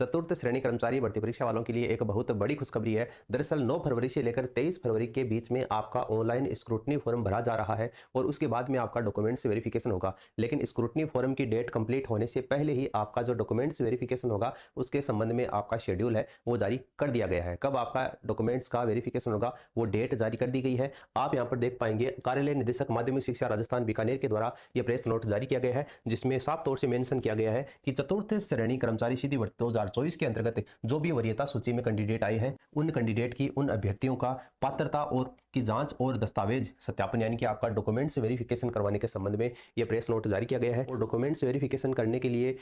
चतुर्थ श्रेणी कर्मचारी भर्ती परीक्षा वालों के लिए एक बहुत बड़ी खुशखबरी है। दरअसल 9 फरवरी से लेकर 23 फरवरी के बीच में आपका ऑनलाइन स्क्रूटनी फॉर्म भरा जा रहा है और उसके बाद में आपका डॉक्यूमेंट्स वेरिफिकेशन होगा। लेकिन स्क्रूटनी फॉर्म की डेट कंप्लीट होने से पहले ही आपका जो डॉक्यूमेंट्स वेरिफिकेशन होगा उसके संबंध में आपका शेड्यूल है वो जारी कर दिया गया है। कब आपका डॉक्यूमेंट्स का वेरिफिकेशन होगा वो डेट जारी कर दी गई है। आप यहाँ पर देख पाएंगे कार्यालय निदेशक माध्यमिक शिक्षा राजस्थान बीकानेर के द्वारा यह प्रेस नोट जारी किया गया है, जिसमें साफ तौर से मेंशन किया गया है कि चतुर्थ श्रेणी कर्मचारी सीधी भर्ती 2024 के अंतर्गत जो भी वरीयता सूची में कैंडिडेट आए हैं उन कैंडिडेट की उन अभ्यर्थियों का पात्रता और की जांच और दस्तावेज सत्यापन यानी कि आपका डॉक्यूमेंट्स वेरिफिकेशन करवाने के संबंध में यह प्रेस नोट जारी किया गया है। और डॉक्यूमेंट्स वेरिफिकेशन करने के लिए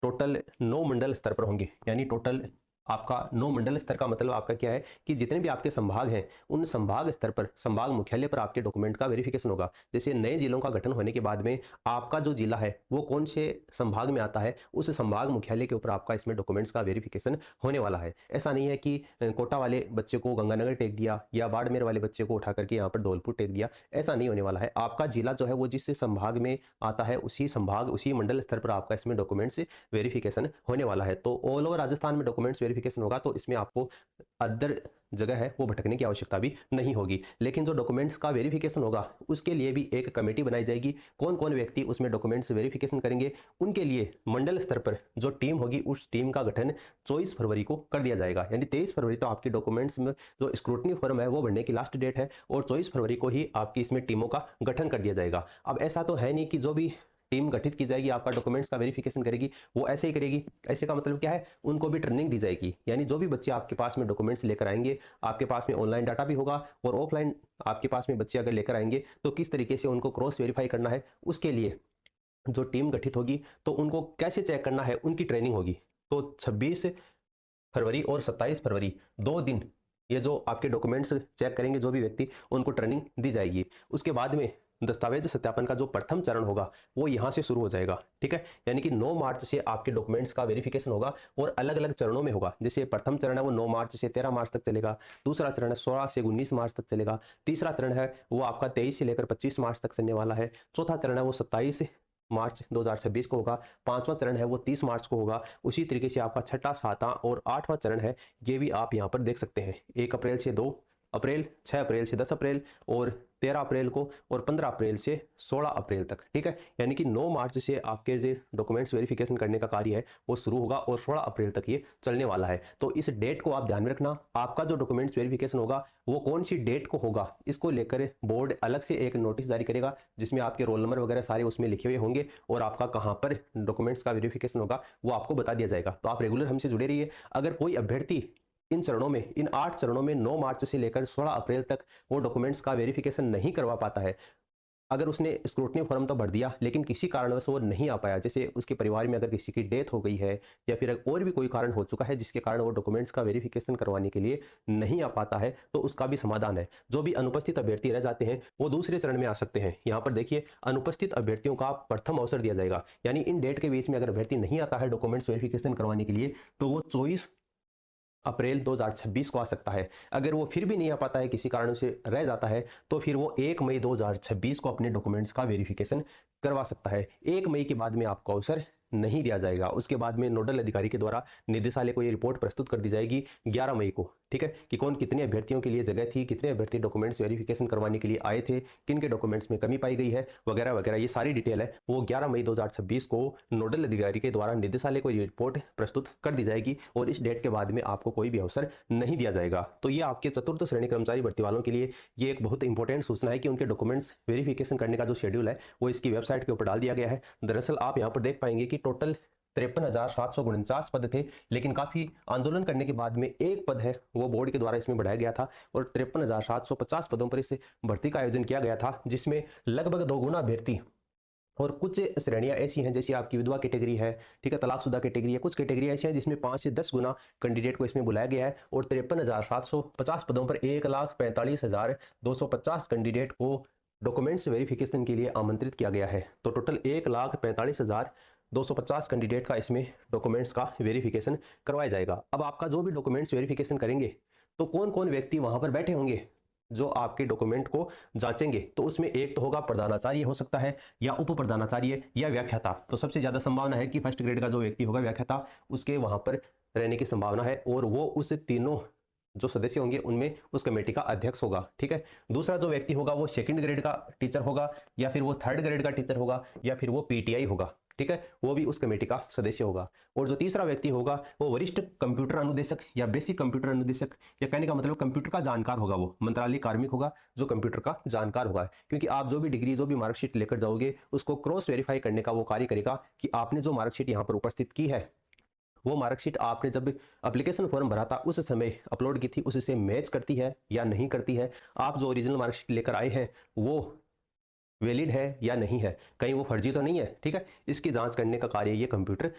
टोटल 9 मंडल स्तर पर होंगे, यानी टोटल आपका 9 मंडल स्तर का मतलब आपका क्या है कि जितने भी आपके संभाग हैं उन संभाग स्तर पर संभाग मुख्यालय पर आपके डॉक्यूमेंट का वेरिफिकेशन होगा। जैसे नए जिलों का गठन होने के बाद में आपका जो जिला है वो कौन से संभाग में आता है उस संभाग मुख्यालय के ऊपर आपका इसमें डॉक्यूमेंट्स का वेरिफिकेशन होने वाला है। ऐसा नहीं है कि कोटा वाले बच्चे को गंगानगर टेक दिया या बाड़मेर वाले बच्चे को उठा करके यहाँ पर धौलपुर टेक दिया, ऐसा नहीं होने वाला है। आपका जिला जो है वो जिस संभाग में आता है उसी संभाग उसी मंडल स्तर पर आपका इसमें डॉक्यूमेंट्स वेरिफिकेशन होने वाला है। तो ऑल ओवर राजस्थान में डॉक्यूमेंट्स वेरिफिकेशन होगा, तो इसमें आपको अदर जगह है वो भटकने की आवश्यकता भी नहीं होगी। लेकिन जो डॉक्यूमेंट्स का वेरिफिकेशन होगा उसके लिए भी एक कमेटी बनाई जाएगी। कौन कौन व्यक्ति उसमें डॉक्यूमेंट्स वेरिफिकेशन करेंगे उनके लिए मंडल स्तर पर जो टीम होगी उस टीम का गठन 24 फरवरी को कर दिया जाएगा। यानी 23 फरवरी तो आपकी डॉक्यूमेंट्स में जो स्क्रूटनी फॉर्म है वो भरने की लास्ट डेट है और 24 फरवरी को ही आपकी इसमें टीमों का गठन कर दिया जाएगा। अब ऐसा तो है नहीं कि जो भी टीम गठित की जाएगी आपका डॉक्यूमेंट्स का वेरिफिकेशन करेगी वो ऐसे ही करेगी। ऐसे का मतलब क्या है, उनको भी ट्रेनिंग दी जाएगी। यानी जो भी बच्चे आपके पास में डॉक्यूमेंट्स लेकर आएंगे, आपके पास में ऑनलाइन डाटा भी होगा और ऑफलाइन आपके पास में बच्चे अगर लेकर आएंगे तो किस तरीके से उनको क्रॉस वेरीफाई करना है उसके लिए जो टीम गठित होगी तो उनको कैसे चेक करना है उनकी ट्रेनिंग होगी। तो 26 फरवरी और 27 फरवरी 2 दिन ये जो आपके डॉक्यूमेंट्स चेक करेंगे जो भी व्यक्ति उनको ट्रेनिंग दी जाएगी। उसके बाद में दस्तावेज सत्यापन का जो प्रथम चरण होगा वो यहाँ से शुरू हो जाएगा। ठीक है, यानी कि 9 मार्च से आपके डॉक्यूमेंट्स का वेरिफिकेशन होगा और अलग अलग चरणों में होगा। जैसे प्रथम चरण है वो 9 मार्च से 13 मार्च तक चलेगा, दूसरा चरण है 16 से 19 मार्च तक चलेगा, तीसरा चरण है वो आपका 23 से लेकर 25 मार्च तक चलने वाला है, चौथा चरण है वो 27 मार्च 2026 को होगा, पांचवा चरण है वो 30 मार्च को होगा। उसी तरीके से आपका छठा, सातवां और आठवां चरण है ये भी आप यहाँ पर देख सकते हैं। 1 अप्रैल से 2 अप्रैल, 6 अप्रैल से 10 अप्रैल और 13 अप्रैल को और 15 अप्रैल से 16 अप्रैल तक। ठीक है, यानी कि 9 मार्च से आपके जो डॉक्यूमेंट्स वेरिफिकेशन करने का कार्य है वो शुरू होगा और 16 अप्रैल तक ये चलने वाला है। तो इस डेट को आप ध्यान में रखना। आपका जो डॉक्यूमेंट्स वेरिफिकेशन होगा वो कौन सी डेट को होगा इसको लेकर बोर्ड अलग से एक नोटिस जारी करेगा जिसमें आपके रोल नंबर वगैरह सारे उसमें लिखे हुए होंगे और आपका कहाँ पर डॉक्यूमेंट्स का वेरिफिकेशन होगा वो आपको बता दिया जाएगा। तो आप रेगुलर हमसे जुड़े रहिए। अगर कोई अभ्यर्थी इन चरणों में, इन 8 चरणों में 9 मार्च से लेकर 16 अप्रैल तक वो डॉक्यूमेंट्स का वेरिफिकेशन नहीं करवा पाता है, अगर उसने स्क्रूटनी फॉर्म तो भर दिया लेकिन किसी कारणवश वो नहीं आ पाया, जैसे उसके परिवार में अगर किसी की डेथ हो गई है या फिर और भी कोई कारण हो चुका है जिसके कारण वो डॉक्यूमेंट्स का वेरिफिकेशन करवाने के लिए नहीं आ पाता है, तो उसका भी समाधान है। जो भी अनुपस्थित अभ्यर्थी रह जाते हैं वो दूसरे चरण में आ सकते हैं। यहाँ पर देखिए, अनुपस्थित अभ्यर्थियों का प्रथम अवसर दिया जाएगा। यानी इन डेट के बीच में अगर अभ्यर्थी नहीं आता है डॉक्यूमेंट्स वेरिफिकेशन करवाने के लिए तो वो 24 अप्रैल 2026 को आ सकता है। अगर वो फिर भी नहीं आ पाता है, किसी कारण से रह जाता है, तो फिर वो 1 मई 2026 को अपने डॉक्यूमेंट्स का वेरिफिकेशन करवा सकता है। 1 मई के बाद में आपको अवसर नहीं दिया जाएगा। उसके बाद में नोडल अधिकारी के द्वारा निदेशालय को ये रिपोर्ट प्रस्तुत कर दी जाएगी 11 मई को। ठीक है, कि कौन कितने अभ्यर्थियों के लिए जगह थी, कितने अभ्यर्थी डॉक्यूमेंट्स वेरिफिकेशन करवाने के लिए आए थे, किन के डॉक्यूमेंट्स में कमी पाई गई है वगैरह वगैरह, ये सारी डिटेल है वो 11 मई 2026 को नोडल अधिकारी के द्वारा निदेशालय को ये रिपोर्ट प्रस्तुत कर दी जाएगी और इस डेट के बाद में आपको कोई भी अवसर नहीं दिया जाएगा। तो ये आपके चतुर्थ श्रेणी कर्मचारी भर्ती वालों के लिए ये एक बहुत इंपॉर्टेंट सूचना है कि उनके डॉक्यूमेंट्स वेरिफिकेशन करने का जो शेड्यूल है वो इसकी वेबसाइट के ऊपर डाल दिया गया है। दरअसल आप यहाँ पर देख पाएंगे कि टोटल 53,749 पद थे, लेकिन काफी आंदोलन करने के बाद में एक पद है वो बोर्ड के द्वारा इसमें बढ़ाया गया था और 53,750 पदों पर इस भर्ती का आयोजन किया गया था, जिसमें लगभग 2 गुना अभ्यर्थी और कुछ श्रेणियां ऐसी हैं जैसे आपकी विधवा कैटेगरी है, ठीक है, तलाकशुदा कैटेगरी है, कुछ कैटेगरी ऐसी हैं जिसमें 5 से 10 गुना कैंडिडेट को इसमें बुलाया गया है और 53,750 पदों पर 1,45,250 कैंडिडेट को डॉक्यूमेंट्स वेरिफिकेशन के लिए आमंत्रित किया गया है। तो टोटल 1,45,250 कैंडिडेट का इसमें डॉक्यूमेंट्स का वेरिफिकेशन करवाया जाएगा। अब आपका जो भी डॉक्यूमेंट्स वेरिफिकेशन करेंगे तो कौन कौन व्यक्ति वहां पर बैठे होंगे जो आपके डॉक्यूमेंट को जांचेंगे, तो उसमें एक तो होगा प्रधानाचार्य हो सकता है या उप प्रधानाचार्य या व्याख्याता। तो सबसे ज्यादा संभावना है कि फर्स्ट ग्रेड का जो व्यक्ति होगा व्याख्याता उसके वहां पर रहने की संभावना है और वो उस तीनों जो सदस्य होंगे उनमें उस कमेटी का अध्यक्ष होगा। ठीक है, दूसरा जो व्यक्ति होगा वो सेकंड ग्रेड का टीचर होगा, या फिर वो थर्ड ग्रेड का टीचर होगा, या फिर वो पीटीआई होगा। ठीक है, वो भी उस कमेटी का सदस्य होगा। और जो तीसरा व्यक्ति होगा वो वरिष्ठ कंप्यूटर अनुदेशक या बेसिक कंप्यूटर अनुदेशक, या कहने का मतलब कंप्यूटर का जानकार होगा, वो मंत्रालय कार्मिक होगा जो कंप्यूटर का जानकार होगा। क्योंकि आप जो भी डिग्री, जो भी मार्कशीट लेकर जाओगे उसको क्रॉस वेरीफाई करने का वो कार्य करेगा कि आपने जो मार्कशीट यहाँ पर उपस्थित की है वो मार्कशीट आपने जब एप्लीकेशन फॉर्म भरा था उस समय अपलोड की थी उससे मैच करती है या नहीं करती है, आप जो ओरिजिनल मार्कशीट लेकर आए हैं वो वैलिड है या नहीं है, कहीं वो फर्जी तो नहीं है। ठीक है, इसकी जांच करने का कार्य ये कंप्यूटर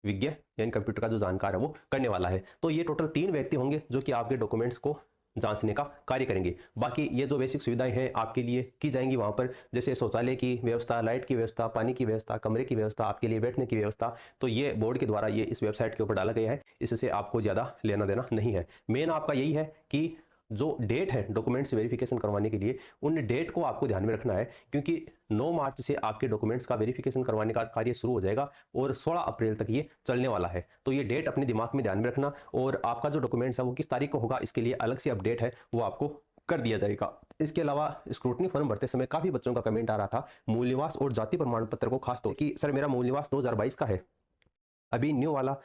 विज्ञ यानी कंप्यूटर का जो जानकार है वो करने वाला है। तो ये टोटल 3 व्यक्ति होंगे जो कि आपके डॉक्यूमेंट्स को जांचने का कार्य करेंगे। बाकी ये जो बेसिक सुविधाएं हैं आपके लिए की जाएंगी वहां पर, जैसे शौचालय की व्यवस्था, लाइट की व्यवस्था, पानी की व्यवस्था, कमरे की व्यवस्था, आपके लिए बैठने की व्यवस्था, तो ये बोर्ड के द्वारा ये इस वेबसाइट के ऊपर डाला गया है, इससे आपको ज़्यादा लेना देना नहीं है। मेन आपका यही है कि जो डेट है डॉक्यूमेंट्स वेरिफिकेशन करवाने के लिए, उन डेट को आपको ध्यान में रखना है, क्योंकि 9 मार्च से आपके डॉक्यूमेंट्स का वेरिफिकेशन करवाने का कार्य शुरू हो जाएगा और 16 अप्रैल तक ये चलने वाला है। तो ये डेट अपने दिमाग में ध्यान में रखना, और आपका जो डॉक्यूमेंट्स है वो किस तारीख को होगा इसके लिए अलग से अपडेट है वो आपको कर दिया जाएगा। इसके अलावा स्क्रूटनी फॉर्म भरते समय काफ़ी बच्चों का कमेंट आ रहा था मूल निवास और जाति प्रमाण पत्र को, खास तौर कि सर मेरा मूल निवास 2022 का है, अभी न्यू वाला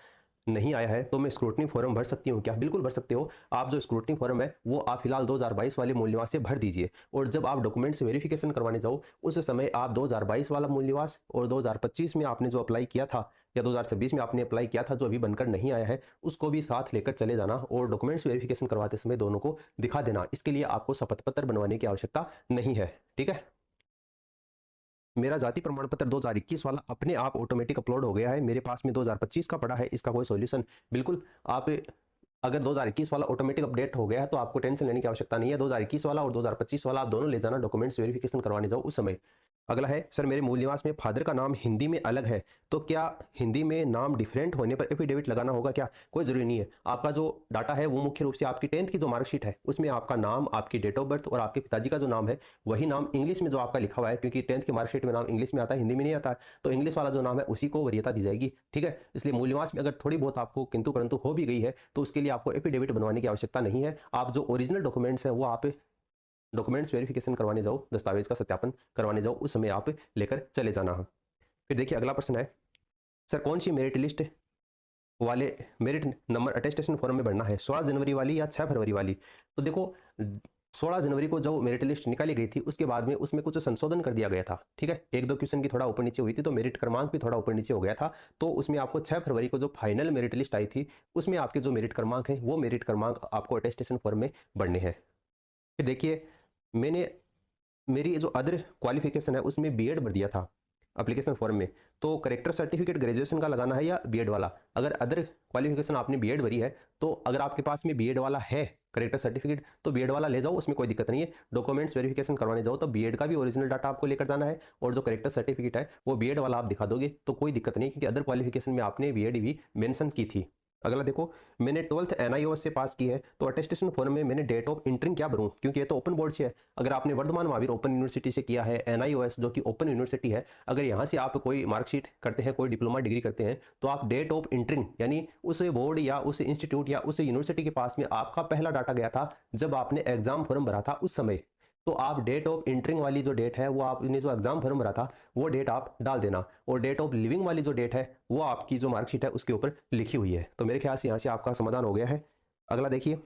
नहीं आया है, तो मैं स्क्रूटनी फॉर्म भर सकती हूँ क्या? बिल्कुल भर सकते हो। आप जो स्क्रूटनी फॉर्म है वो आप फिलहाल 2022 वाले मूल निवास से भर दीजिए, और जब आप डॉक्यूमेंट्स वेरिफिकेशन करवाने जाओ उस समय आप 2022 वाला मूल निवास और 2025 में आपने जो अप्लाई किया था या 2026 में आपने अप्लाई किया था जो अभी बनकर नहीं आया है उसको भी साथ लेकर चले जाना, और डॉक्यूमेंट्स वेरिफिकेशन करवाते समय दोनों को दिखा देना। इसके लिए आपको शपथ पत्र बनवाने की आवश्यकता नहीं है। ठीक है, मेरा जाति प्रमाण पत्र 2021 वाला अपने आप ऑटोमेटिक अपलोड हो गया है, मेरे पास में 2025 का पड़ा है, इसका कोई सॉल्यूशन बिल्कुल आप अगर 2021 वाला ऑटोमेटिक अपडेट हो गया है तो आपको टेंशन लेने की आवश्यकता नहीं है। 2021 वाला और 2025 वाला आप दोनों ले जाना, डॉक्यूमेंट्स वेरिफिकेशन करवाने जाओ उस समय। अगला है, सर मेरे मूल निवास में फादर का नाम हिंदी में अलग है, तो क्या हिंदी में नाम डिफरेंट होने पर एफिडेविट लगाना होगा क्या? कोई ज़रूरी नहीं है। आपका जो डाटा है वो मुख्य रूप से आपकी 10th की जो मार्कशीट है उसमें आपका नाम, आपकी डेट ऑफ बर्थ और आपके पिताजी का जो नाम है वही नाम इंग्लिश में जो आपका लिखा हुआ है, क्योंकि 10th की मार्कशीट में नाम इंग्लिश में आता है, हिंदी में नहीं आता है, तो इंग्लिश वाला जो नाम है उसी को वरीयता दी जाएगी। ठीक है, इसलिए मूल निवास में अगर थोड़ी बहुत आपको किंतु परंतु हो भी गई है तो उसके लिए आपको एफिडेविट बनवाने की आवश्यकता नहीं है। आप जो ओरिजिनल डॉक्यूमेंट्स हैं वो आप डॉक्यूमेंट्स वेरिफिकेशन करवाने जाओ, दस्तावेज का सत्यापन करवाने जाओ, उस समय आप लेकर चले जाना है। फिर देखिए अगला प्रश्न है, सर कौन सी मेरिट लिस्ट वाले मेरिट नंबर अटेस्टेशन फॉर्म में भरना है, 16 जनवरी वाली या 6 फरवरी वाली? तो देखो 16 जनवरी को जो मेरिट लिस्ट निकाली गई थी उसके बाद में उसमें कुछ संशोधन कर दिया गया था। ठीक है, 1-2 क्वेश्चन की थोड़ा ऊपर नीचे हुई थी, तो मेरिट क्रमांक भी थोड़ा ऊपर नीचे हो गया था, तो उसमें आपको 6 फरवरी को जो फाइनल मेरिट लिस्ट आई थी उसमें आपके जो मेरिट क्रमांक है वो मेरिट क्रमांक आपको अटेस्टेशन फॉर्म में बढ़ने हैं। फिर देखिए मैंने मेरी जो अदर क्वालिफिकेशन है उसमें बीएड भर दिया था एप्लीकेशन फॉर्म में, तो करेक्टर सर्टिफिकेट ग्रेजुएशन का लगाना है या बीएड वाला? अगर अदर क्वालिफिकेशन आपने बीएड भरी है तो अगर आपके पास में बीएड वाला है करेक्टर सर्टिफिकेट तो बीएड वाला ले जाओ, उसमें कोई दिक्कत नहीं है। डॉक्यूमेंट्स वेरिफिकेशन करवाने जाओ तो बीएड का भी ओरिजिनल डाटा आपको लेकर जाना है, और जो करेक्टर सर्टिफिकेट है वो बीएड वाला आप दिखा दोगे तो कोई दिक्कत नहीं, क्योंकि अदर क्वालिफिकेशन में आपने बीएड भी मेंशन की थी। अगला देखो, मैंने 12th NIOS से पास की है, तो अटेस्टेशन फॉर्म में मैंने डेट ऑफ इंटरिंग क्या भरूं, क्योंकि ये तो ओपन बोर्ड से है। अगर आपने वर्धमान महावीर ओपन यूनिवर्सिटी से किया है, NIOS जो कि ओपन यूनिवर्सिटी है, अगर यहाँ से आप कोई मार्कशीट करते हैं, कोई डिप्लोमा डिग्री करते हैं, तो आप डेट ऑफ इंटरिंग यानी उस बोर्ड या उस इंस्टीट्यूट या उस यूनिवर्सिटी के पास में आपका पहला डाटा गया था जब आपने एग्जाम फॉर्म भरा था उस समय, तो आप डेट ऑफ इंटरिंग वाली जो डेट है वो आपने जो एग्जाम फॉर्म भरा था वो डेट आप डाल देना, और डेट ऑफ लिविंग वाली जो डेट है वो आपकी जो मार्कशीट है उसके ऊपर लिखी हुई है। तो मेरे ख्याल से यहाँ से आपका समाधान हो गया है। अगला देखिए,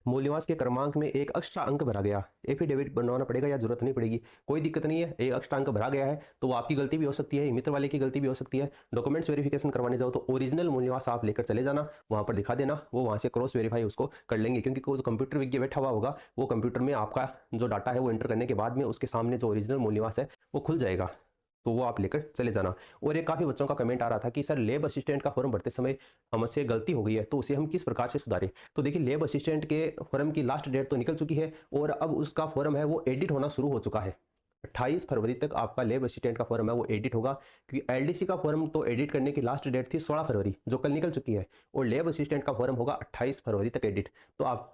मूल निवास के क्रमांक में एक एक्स्ट्रा अंक भरा गया, एफिडेविट बनवाना पड़ेगा या जरूरत नहीं पड़ेगी? कोई दिक्कत नहीं है, एक एक्स्ट्रा अंक भरा गया है तो वो आपकी गलती भी हो सकती है, मित्र वाले की गलती भी हो सकती है। डॉक्यूमेंट्स वेरिफिकेशन करवाने जाओ तो ओरिजिनल मूल निवास आप लेकर चले जाना, वहाँ पर दिखा देना, वो वहाँ से क्रॉस वेरीफाई उसको कर लेंगे, क्योंकि जो कंप्यूटर विज्ञ बैठा हुआ होगा वो कंप्यूटर में आपका जो डाटा है वो एंटर करने के बाद में उसके सामने जो ओरिजिनल मूल निवास है वो खुल जाएगा, तो वो आप लेकर चले जाना। और एक काफ़ी बच्चों का कमेंट आ रहा था कि सर लेब असिस्टेंट का फॉर्म भरते समय हमसे गलती हो गई है तो उसे हम किस प्रकार से सुधारें? तो देखिए लेब असिस्टेंट के फॉर्म की लास्ट डेट तो निकल चुकी है और अब उसका फॉर्म है वो एडिट होना शुरू हो चुका है। 28 फरवरी तक आपका लेब असिस्टेंट का फॉर्म है वो एडिट होगा, क्योंकि एलडीसी का फॉर्म तो एडिट करने की लास्ट डेट थी 16 फरवरी जो कल निकल चुकी है, और लेब असिस्टेंट का फॉर्म होगा 28 फरवरी तक एडिट। तो आप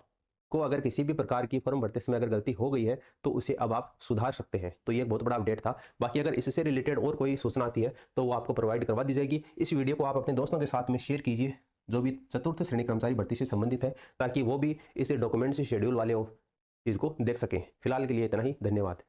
को अगर किसी भी प्रकार की फॉर्म भरते समय अगर गलती हो गई है तो उसे अब आप सुधार सकते हैं। तो ये एक बहुत बड़ा अपडेट था। बाकी अगर इससे रिलेटेड और कोई सूचना आती है तो वो आपको प्रोवाइड करवा दी जाएगी। इस वीडियो को आप अपने दोस्तों के साथ में शेयर कीजिए। जो भी चतुर्थ श्रेणी कर्मचारी भर्ती से संबंधित है, ताकि वो भी इस डॉक्यूमेंट्स शेड्यूल वाले चीज़ को देख सकें। फिलहाल के लिए इतना ही, धन्यवाद।